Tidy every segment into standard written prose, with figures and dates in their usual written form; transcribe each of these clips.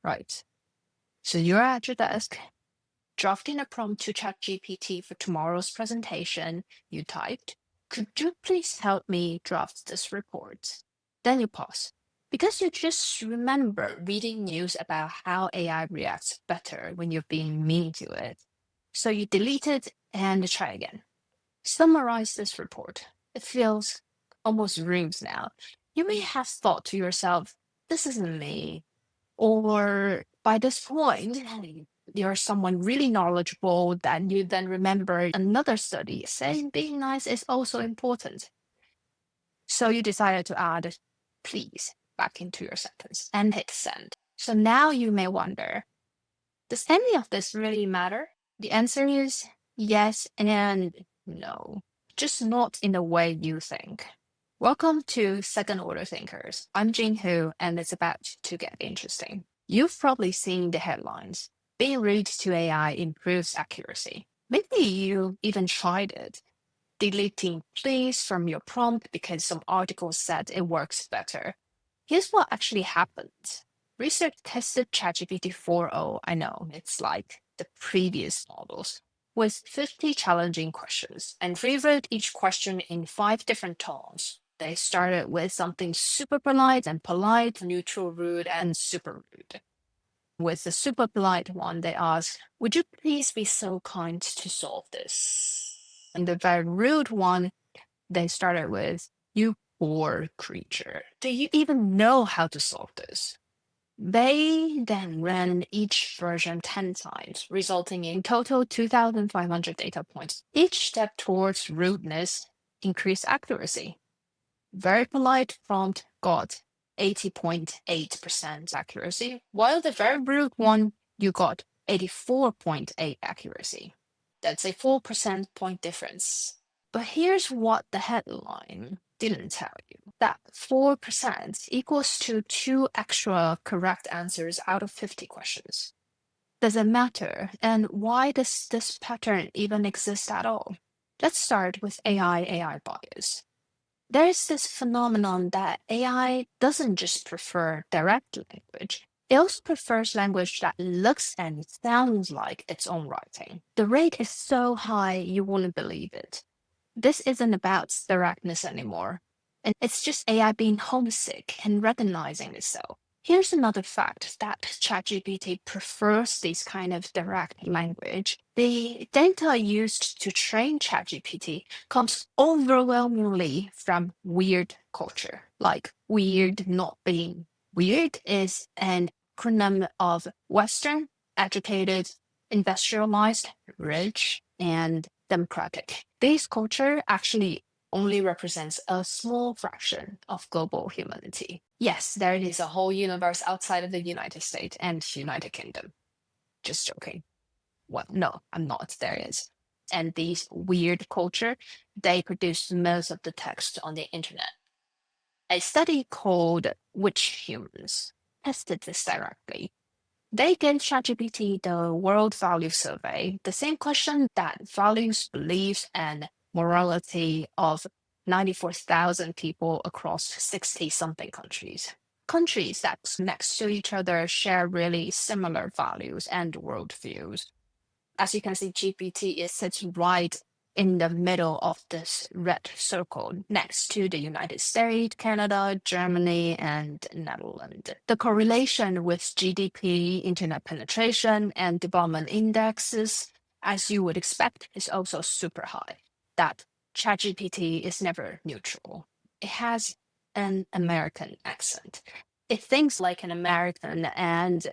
Right. So you're at your desk, drafting a prompt to ChatGPT for tomorrow's presentation. You typed, "Could you please help me draft this report?" Then you pause because you just remember reading news about how AI reacts better when you've been meaning to it. So you delete it and try again. Summarize this report. It feels almost rude now. You may have thought to yourself, this isn't me. Or by this point, you're someone really knowledgeable that you then remember another study saying being nice is also important. So you decided to add please back into your sentence and hit send. So now you may wonder, does any of this really matter? The answer is yes and no, just not in the way you think. Welcome to Second Order Thinkers. I'm Jing Hu, and it's about to get interesting. You've probably seen the headlines. Being rude to AI improves accuracy. Maybe you even tried it, deleting please from your prompt because some article said it works better. Here's what actually happened. Research tested ChatGPT 4.0. I know, it's like the previous models, with 50 challenging questions and rewrote each question in 5 different tones. They started with something super polite and polite, neutral, rude, and super rude. With the super polite one, they asked, "Would you please be so kind to solve this?" And the very rude one, they started with, "You poor creature. Do you even know how to solve this?" They then ran each version 10 times, resulting in total 2,500 data points. Each step towards rudeness increased accuracy. Very polite prompt got 80.8% accuracy, while the very rude one, you got 84.8 accuracy. That's a 4% point difference. But here's what the headline didn't tell you. That 4% equals to 2 extra correct answers out of 50 questions. Does it matter? And why does this pattern even exist at all? Let's start with AI bias. There's this phenomenon that AI doesn't just prefer direct language, it also prefers language that looks and sounds like its own writing. The rate is so high you wouldn't believe it. This isn't about directness anymore, and it's just AI being homesick and recognizing itself. Here's another fact that ChatGPT prefers this kind of direct language. The data used to train ChatGPT comes overwhelmingly from weird culture. Like weird not being weird is an acronym of Western, educated, industrialized, rich, and democratic. This culture actually only represents a small fraction of global humanity. Yes, there is a whole universe outside of the United States and United Kingdom. Just joking. Well, no, I'm not. There is. And these weird culture, they produce most of the text on the internet. A study called Which Humans tested this directly. They gave ChatGPT the World Value Survey, the same question that values, beliefs, and morality of 94,000 people across 60 something countries. Countries that next to each other share really similar values and worldviews. As you can see, GPT sits right in the middle of this red circle next to the United States, Canada, Germany, and Netherlands. The correlation with GDP, internet penetration, and development indexes, as you would expect, is also super high. That ChatGPT is never neutral. It has an American accent. It thinks like an American, and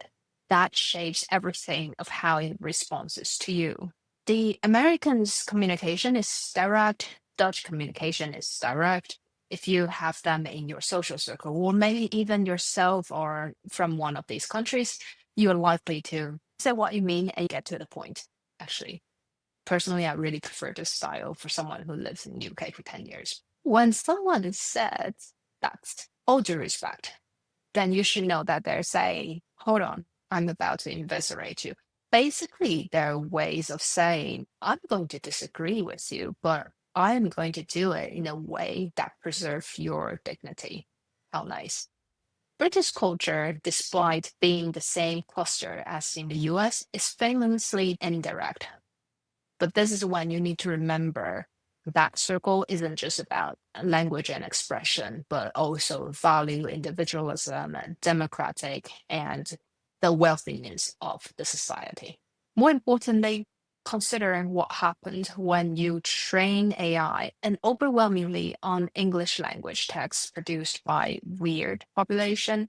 that shapes everything of how it responds to you. The Americans' communication is direct, Dutch communication is direct. If you have them in your social circle, or maybe even yourself or from one of these countries, you're likely to say what you mean and get to the point, actually. Personally, I really prefer this style for someone who lives in the UK for 10 years. When someone says that's all due respect, then you should know that they're saying, hold on, I'm about to eviscerate you. Basically, there are ways of saying, I'm going to disagree with you, but I'm going to do it in a way that preserves your dignity. How nice. British culture, despite being the same cluster as in the US, is famously indirect. But this is when you need to remember that circle isn't just about language and expression, but also value individualism and democratic and the wealthiness of the society. More importantly, considering what happened when you train AI and overwhelmingly on English language text produced by weird population,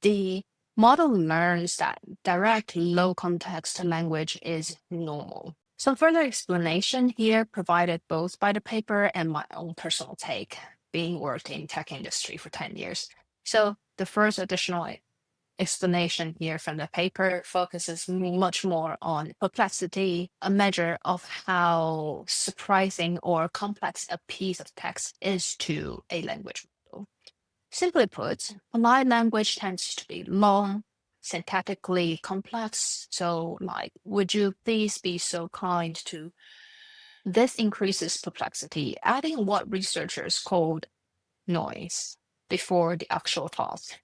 the model learns that direct low context language is normal. Some further explanation here provided both by the paper and my own personal take, being worked in tech industry for 10 years. So the first additional explanation here from the paper focuses much more on perplexity, a measure of how surprising or complex a piece of text is to a language model. Simply put, polite language tends to be long, syntactically complex. So, like, would you please be so kind to? This increases perplexity, adding what researchers called noise before the actual task.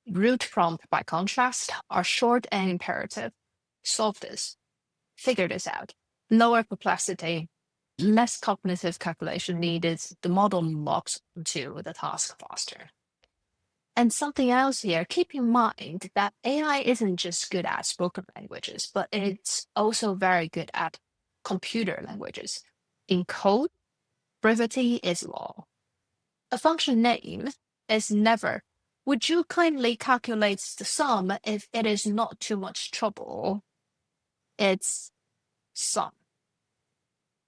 Root prompt, by contrast, are short and imperative. Solve this, figure this out. Lower perplexity, less cognitive calculation needed, the model locks onto the task faster. And something else here, keep in mind that AI isn't just good at spoken languages, but it's also very good at computer languages. In code, brevity is law. A function name is never, would you kindly calculate the sum if it is not too much trouble? It's sum.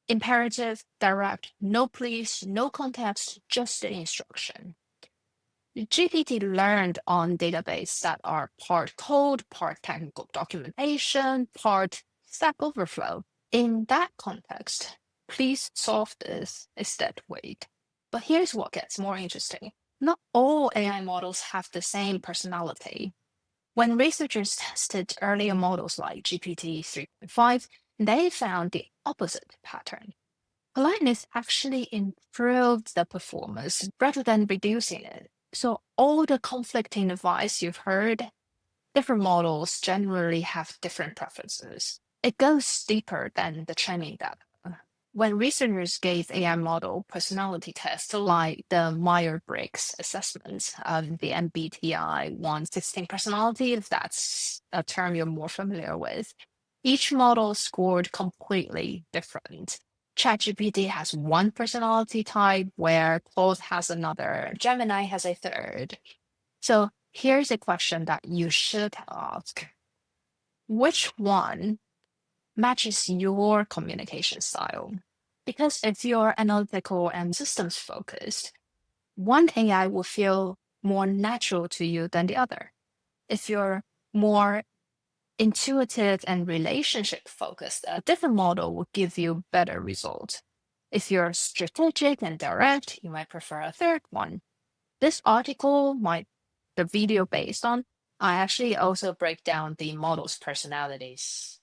Imperative, direct, no please, no context, just the instruction. GPT learned on databases that are part code, part technical documentation, part Stack Overflow. In that context, please solve this is dead weight. But here's what gets more interesting. Not all AI models have the same personality. When researchers tested earlier models like GPT 3.5, they found the opposite pattern. Politeness actually improved the performance rather than reducing it. So all the conflicting advice you've heard, different models generally have different preferences. It goes deeper than the training data. When researchers gave AI model personality tests like the Myers-Briggs assessment, the MBTI 116 personality, if that's a term you're more familiar with, each model scored completely different. ChatGPT has one personality type, where Claude has another, Gemini has a third. So here's a question that you should ask. Which one matches your communication style? Because if you're analytical and systems focused, one AI will feel more natural to you than the other. If you're more intuitive and relationship focused, a different model will give you better results. If you're strategic and direct, you might prefer a third one. This article, the video based on, I actually also break down the model's personalities,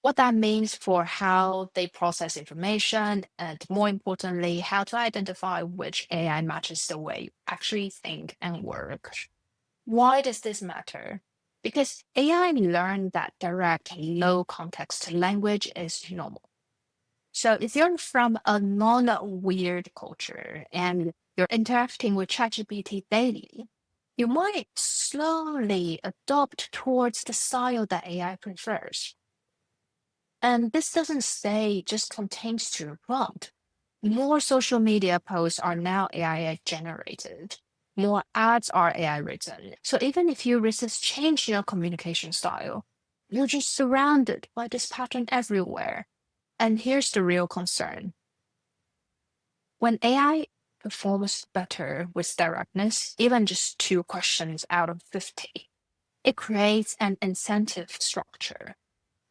what that means for how they process information, and more importantly, how to identify which AI matches the way you actually think and work. Why does this matter? Because AI learned that direct, low context language is normal. So if you're from a non-weird culture and you're interacting with ChatGPT daily, you might slowly adopt towards the style that AI prefers. And this doesn't say just contains to prompt. More social media posts are now AI generated. More ads are AI written. So even if you resist change your communication style, you're just surrounded by this pattern everywhere. And here's the real concern. When AI performs better with directness, even just 2 questions out of 50, it creates an incentive structure.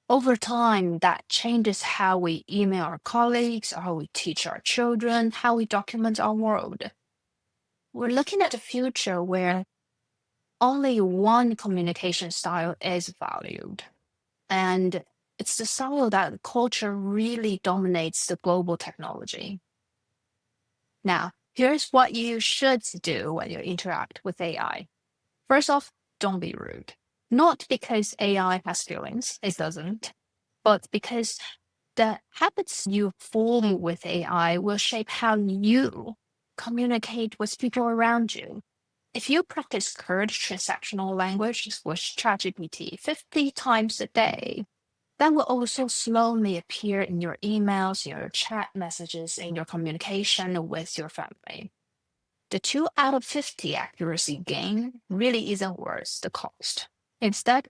Over time, that changes how we email our colleagues, how we teach our children, how we document our world. We're looking at a future where only one communication style is valued. And it's the style that culture really dominates the global technology. Now, here's what you should do when you interact with AI. First off, don't be rude. Not because AI has feelings, it doesn't, but because the habits you form with AI will shape how you communicate with people around you. If you practice current transactional language with ChatGPT 50 times a day, that will also slowly appear in your emails, your chat messages, and your communication with your family. The 2 out of 50 accuracy gain really isn't worth the cost. Instead,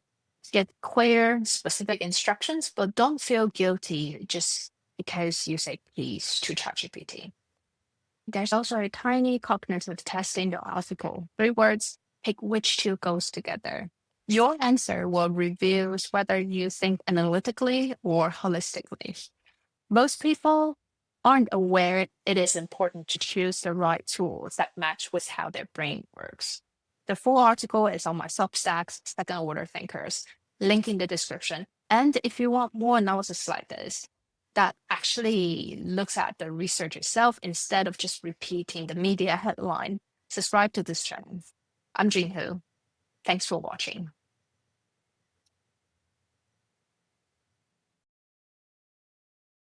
get clear, specific instructions, but don't feel guilty just because you say please to ChatGPT. There's also a tiny cognitive test in the article. 3 words, pick which two goes together. Your answer will reveal whether you think analytically or holistically. Most people aren't aware it is important to choose the right tools that match with how their brain works. The full article is on my Substack, Second Order Thinkers, link in the description. And if you want more analysis like this, that actually looks at the research itself instead of just repeating the media headline, subscribe to this channel. I'm Jinhu. Thanks for watching.